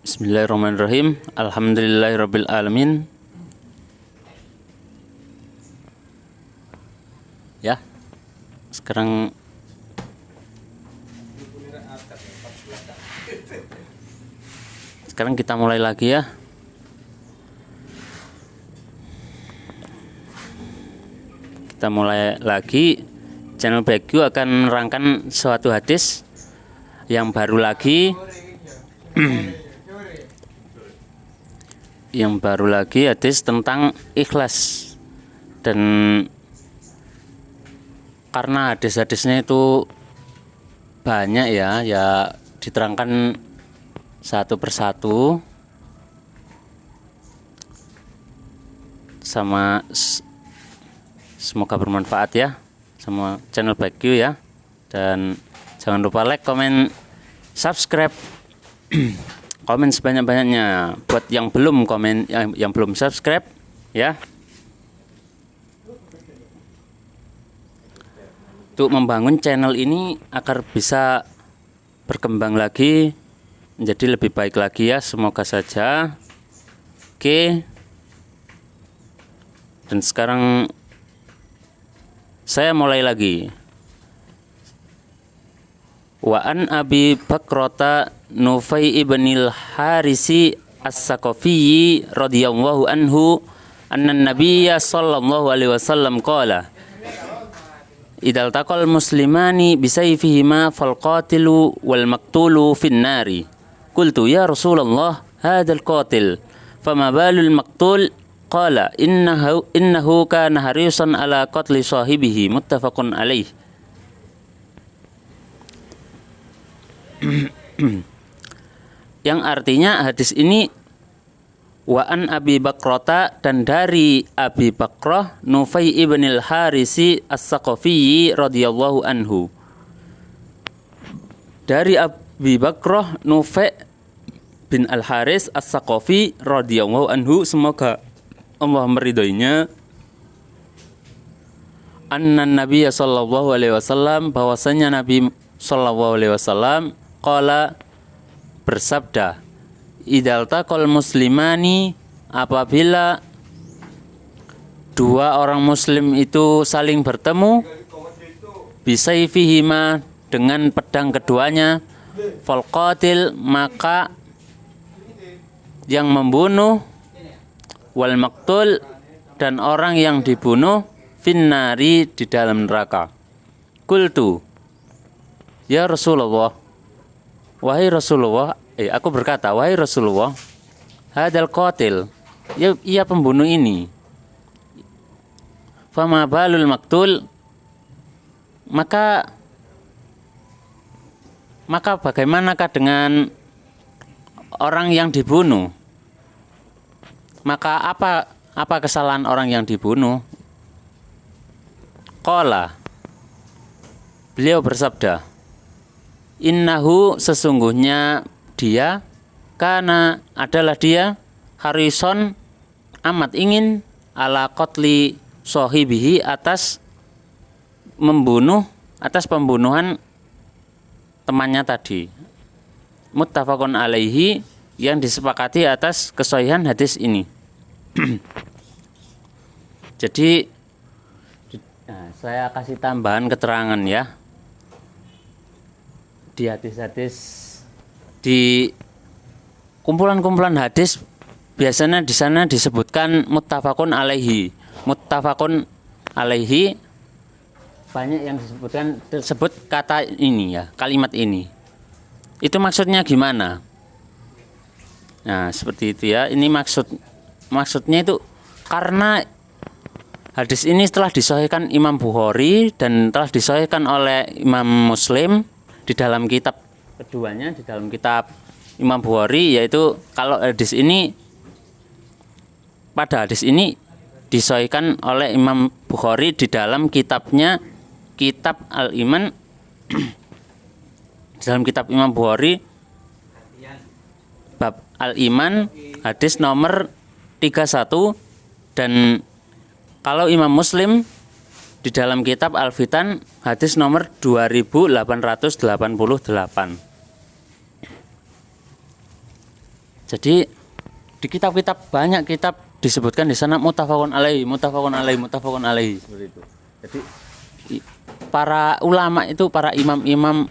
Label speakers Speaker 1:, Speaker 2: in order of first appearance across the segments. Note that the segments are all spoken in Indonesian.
Speaker 1: Bismillahirrahmanirrahim. Alhamdulillahirabbil alamin. Ya. Sekarang kita mulai lagi ya. Kita mulai lagi. Channel BQ akan menerangkan suatu hadis yang baru lagi. Yang baru lagi hadis tentang ikhlas. Dan karena hadis-hadisnya itu banyak ya diterangkan satu persatu sama semoga bermanfaat ya sama channel BQ ya. Dan jangan lupa like, komen, subscribe. Komen sebanyak-banyaknya buat yang belum komen, yang belum subscribe ya. Untuk membangun channel ini agar bisa berkembang lagi menjadi lebih baik lagi ya, semoga saja. Oke. Dan sekarang saya mulai lagi. Wa an Abi Bakrata Nufai ibnil Harisi As-Saqafi radhiyallahu anhu anna Nabiyya sallallahu alaihi wasallam qala idal taqal muslimani bisayfihima fal qatilu wal maqtulu fin nari. Qultu ya Rasulullah hadzal qatil fama balul maqtul qala innahu kana harisan ala qatli sahibihi muttafaqun alaih. Yang artinya hadis ini wa an Abi Bakrata, dan dari Abi Bakrah Nufai ibnil Harisi As-Saqafi radhiyallahu anhu. Dari Abi Bakrah Nufai bin Al-Haris As-Saqafi radhiyallahu anhu, semoga Allah meridhoinya, anna Nabiya sallallahu alaihi wasallam, bahwasanya Nabi sallallahu alaihi wasallam qala, bersabda, idal taqal muslimani, apabila dua orang muslim itu saling bertemu, bisayfihima, dengan pedang keduanya, fal qatil, maka yang membunuh, wal maqtul, dan orang yang dibunuh, finnari, di dalam neraka. Qultu ya Rasulullah, wahai Rasulullah, aku berkata, wahai Rasulullah, hadal qatil, ya, ia pembunuh ini, fama balul maqtul, maka bagaimanakah dengan orang yang dibunuh? Maka apa kesalahan orang yang dibunuh? Qala, beliau bersabda, innahu, sesungguhnya dia, karena adalah dia, harison, amat ingin, ala qatli sahibihi, atas pembunuhan temannya tadi. Muttafaqun alaihi, yang disepakati atas kesahihan hadis ini. Jadi saya kasih tambahan keterangan ya. Di hadis-hadis, di kumpulan-kumpulan hadis, biasanya di sana disebutkan muttafaqun alaihi. Muttafaqun alaihi, banyak yang disebut kata ini ya, kalimat ini. Itu maksudnya gimana? Nah, seperti itu ya. Ini maksudnya itu karena hadis ini telah disahihkan Imam Bukhari dan telah disahihkan oleh Imam Muslim di dalam kitab keduanya, di dalam kitab Imam Bukhari, yaitu kalau pada hadis ini disahihkan oleh Imam Bukhari di dalam kitabnya, Kitab Al-Iman. Dalam kitab Imam Bukhari bab Al-Iman, hadis nomor 31. Dan kalau Imam Muslim di dalam kitab Al-Fitan hadis nomor 2888. Jadi di kitab-kitab banyak kitab disebutkan di sana muttafaqun alaihi, muttafaqun alaihi, muttafaqun alaihi seperti itu. Jadi para ulama itu, para imam-imam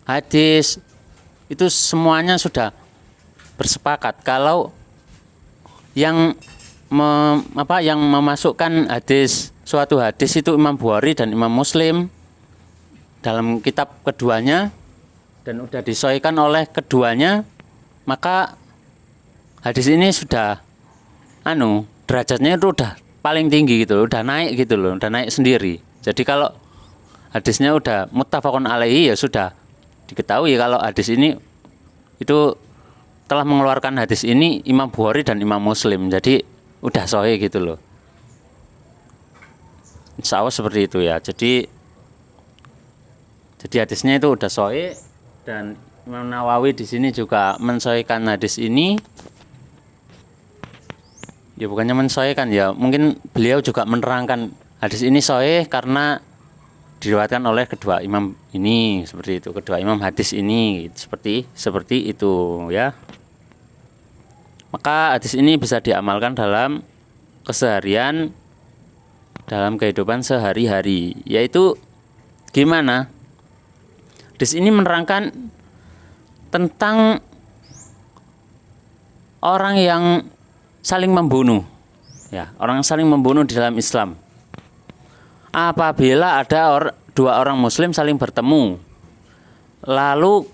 Speaker 1: hadis itu semuanya sudah bersepakat kalau yang memasukkan hadis, suatu hadis itu Imam Bukhari dan Imam Muslim dalam kitab keduanya dan sudah disahihkan oleh keduanya, maka hadis ini sudah derajatnya itu udah paling tinggi gitu, udah naik gitu loh, udah naik sendiri. Jadi kalau hadisnya udah muttafaqun alaihi, ya sudah diketahui kalau hadis ini itu telah mengeluarkan hadis ini Imam Bukhari dan Imam Muslim. Jadi udah sahih gitu loh. Insya Allah seperti itu ya. Jadi hadisnya itu udah sahih, dan Imam Nawawi di sini juga mensahihkan hadis ini. Ya bukannya mensahihkan ya, mungkin beliau juga menerangkan hadis ini sahih karena diriwayatkan oleh kedua imam ini, seperti itu, kedua imam hadis ini, seperti itu ya. Maka hadis ini bisa diamalkan dalam keseharian, dalam kehidupan sehari-hari. Yaitu gimana? Hadis ini menerangkan tentang orang yang saling membunuh. Ya, orang saling membunuh di dalam Islam. Apabila ada dua orang muslim saling bertemu, lalu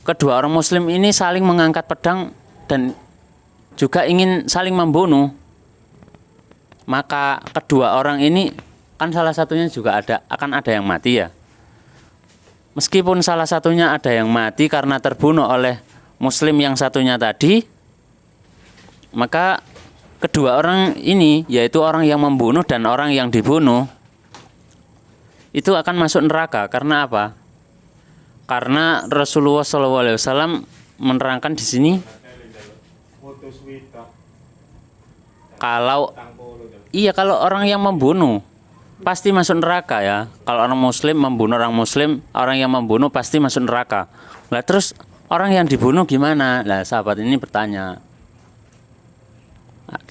Speaker 1: kedua orang muslim ini saling mengangkat pedang dan juga ingin saling membunuh, maka kedua orang ini kan salah satunya juga akan ada yang mati ya. Meskipun salah satunya ada yang mati karena terbunuh oleh muslim yang satunya tadi, maka kedua orang ini, yaitu orang yang membunuh dan orang yang dibunuh, itu akan masuk neraka. Karena apa? Karena Rasulullah SAW menerangkan di sini, kalau orang yang membunuh pasti masuk neraka ya. Kalau orang muslim membunuh orang muslim, orang yang membunuh pasti masuk neraka. Nah, terus orang yang dibunuh gimana? Nah, sahabat ini bertanya.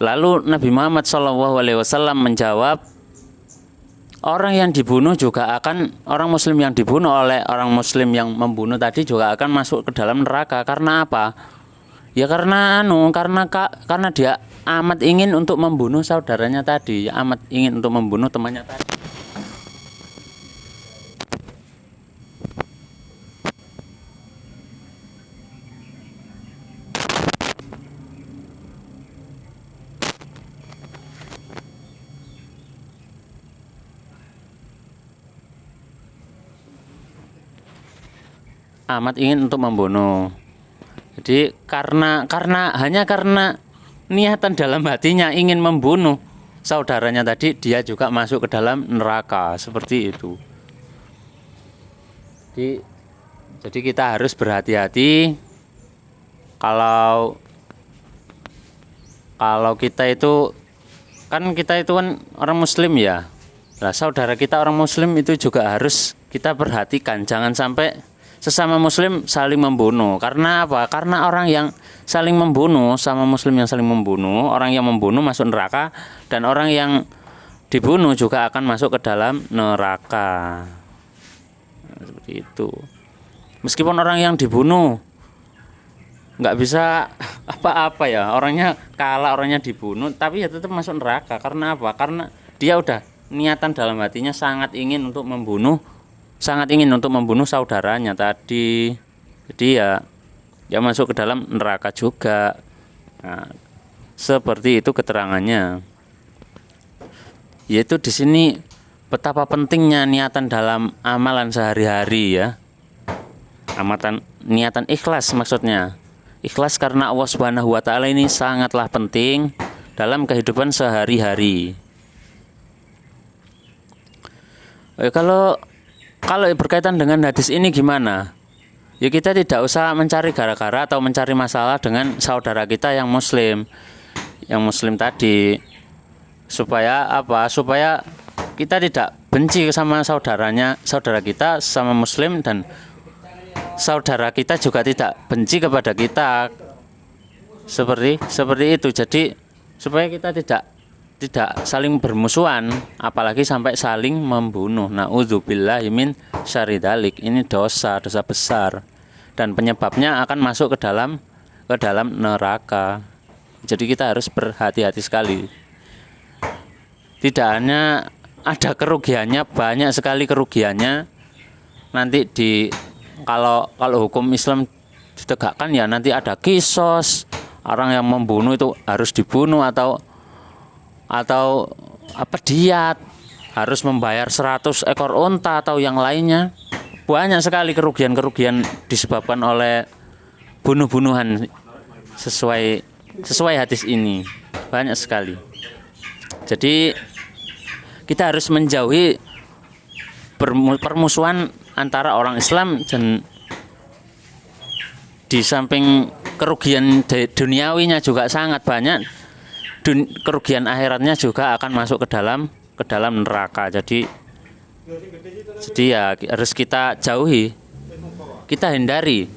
Speaker 1: Lalu Nabi Muhammad SAW menjawab, orang yang dibunuh juga orang muslim yang dibunuh oleh orang muslim yang membunuh tadi juga akan masuk ke dalam neraka. Karena apa? Ya karena dia amat ingin untuk membunuh saudaranya tadi, amat ingin untuk membunuh temannya tadi. Amat ingin untuk membunuh. Jadi hanya karena niatan dalam hatinya ingin membunuh saudaranya tadi, dia juga masuk ke dalam neraka, seperti itu. Jadi kita harus berhati-hati kalau kita itu kan orang muslim ya. Nah, saudara kita orang muslim itu juga harus kita perhatikan, jangan sampai sesama muslim saling membunuh. Karena apa? Karena orang yang saling membunuh sama muslim yang saling membunuh, orang yang membunuh masuk neraka, dan orang yang dibunuh juga akan masuk ke dalam neraka. Nah, seperti itu. Meskipun orang yang dibunuh nggak bisa apa-apa ya, orangnya kalah, orangnya dibunuh, tapi ya tetap masuk neraka. Karena apa? Karena dia udah niatan dalam hatinya sangat ingin untuk membunuh saudaranya tadi. Jadi ya masuk ke dalam neraka juga. Nah, seperti itu keterangannya. Yaitu di sini betapa pentingnya niatan dalam amalan sehari-hari ya. Niatan ikhlas maksudnya. Ikhlas karena Allah Subhanahu wa taala ini sangatlah penting dalam kehidupan sehari-hari. Kalau berkaitan dengan hadis ini gimana? Ya kita tidak usah mencari gara-gara atau mencari masalah dengan saudara kita yang muslim tadi. Supaya apa? Supaya kita tidak benci sama saudara kita sama muslim, dan saudara kita juga tidak benci kepada kita, seperti itu. Jadi supaya kita tidak saling bermusuhan, apalagi sampai saling membunuh. Na'udzubillahi min syarri dzalik. Ini dosa besar, dan penyebabnya akan masuk ke dalam neraka. Jadi kita harus berhati-hati sekali. Tidak hanya ada kerugiannya, banyak sekali kerugiannya. Nanti kalau hukum Islam ditegakkan, ya nanti ada kisos, orang yang membunuh itu harus dibunuh atau diat, harus membayar 100 ekor unta atau yang lainnya. Banyak sekali kerugian disebabkan oleh bunuh-bunuhan sesuai hadis ini, banyak sekali. Jadi kita harus menjauhi permusuhan antara orang Islam, dan di samping kerugian duniawinya juga sangat banyak, kerugian akhiratnya juga akan masuk ke dalam neraka. Jadi ya harus kita jauhi, kita hindari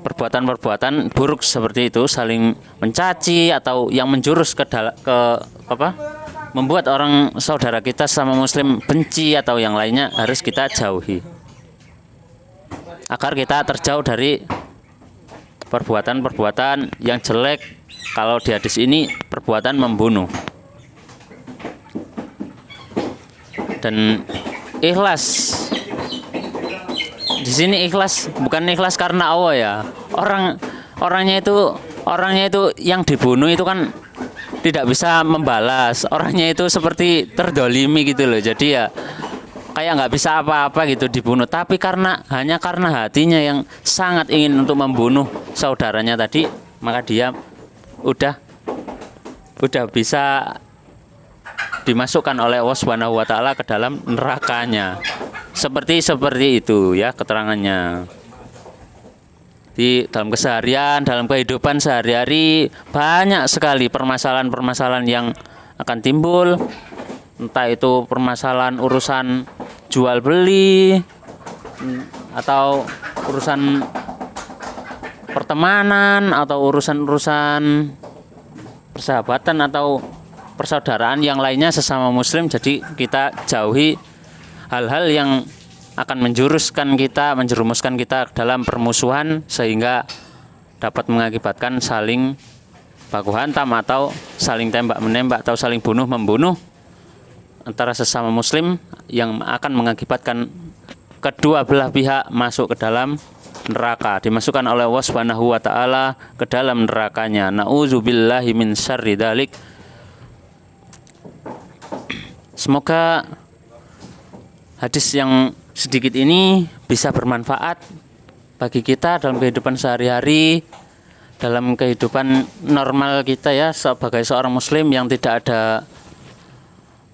Speaker 1: perbuatan-perbuatan buruk seperti itu, saling mencaci atau yang menjurus ke membuat orang saudara kita sama muslim benci atau yang lainnya, harus kita jauhi agar kita terjauh dari perbuatan-perbuatan yang jelek. Kalau di hadis ini perbuatan membunuh. Dan ikhlas, di sini ikhlas bukan ikhlas karena Allah ya. Orangnya itu yang dibunuh itu kan tidak bisa membalas. Orangnya itu seperti terdolimi gitu loh. Jadi ya kayak nggak bisa apa-apa gitu dibunuh. Tapi hanya karena hatinya yang sangat ingin untuk membunuh saudaranya tadi, maka dia udah bisa dimasukkan oleh Allah Subhanahu wa taala ke dalam nerakanya. Seperti itu ya keterangannya. Di dalam keseharian, dalam kehidupan sehari-hari, banyak sekali permasalahan-permasalahan yang akan timbul. Entah itu permasalahan urusan jual beli, atau urusan pertemanan, atau urusan persahabatan atau persaudaraan yang lainnya sesama muslim. Jadi kita jauhi hal-hal yang akan menjerumuskan kita dalam permusuhan, sehingga dapat mengakibatkan saling baku hantam atau saling tembak-menembak atau saling bunuh-membunuh antara sesama muslim, yang akan mengakibatkan kedua belah pihak masuk ke dalam neraka, dimasukkan oleh Allah Subhanahu wa taala ke dalam nerakanya. Na'udzubillahi min syarri dzalik. Semoga hadis yang sedikit ini bisa bermanfaat bagi kita dalam kehidupan sehari-hari, dalam kehidupan normal kita ya, sebagai seorang muslim yang tidak ada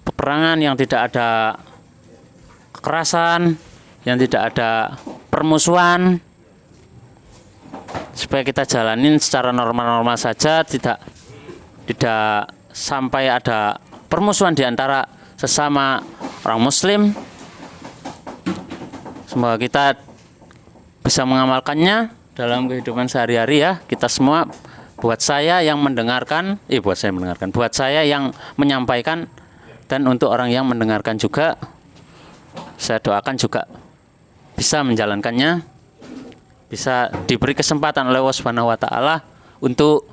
Speaker 1: peperangan, yang tidak ada kekerasan, yang tidak ada permusuhan, supaya kita jalanin secara normal-normal saja, tidak sampai ada permusuhan di antara sesama orang muslim. Semoga kita bisa mengamalkannya dalam kehidupan sehari-hari ya, kita semua. Buat saya yang menyampaikan, dan untuk orang yang mendengarkan juga, saya doakan juga bisa menjalankannya, bisa diberi kesempatan oleh Allah Subhanahu wa taala untuk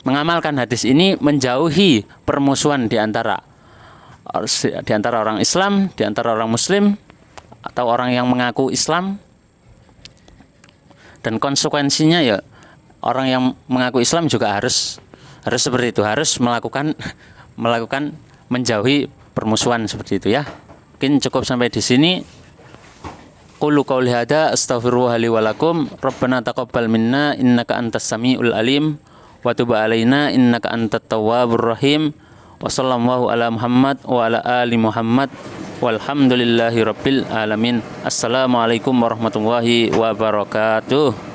Speaker 1: mengamalkan hadis ini, menjauhi permusuhan di antara orang Islam, di antara orang muslim atau orang yang mengaku Islam. Dan konsekuensinya ya, orang yang mengaku Islam juga harus seperti itu, harus melakukan menjauhi permusuhan seperti itu ya. Mungkin cukup sampai di sini. Qulu qouli hadza astaghfirullah li wa lakum. Rabbana taqabbal minna innaka antas samiul alim wa tub alaina innaka antat tawwabur rahim. Wa sallallahu ala Muhammad wa ala ali Muhammad walhamdulillahi rabbil alamin. Assalamualaikum warahmatullahi wabarakatuh.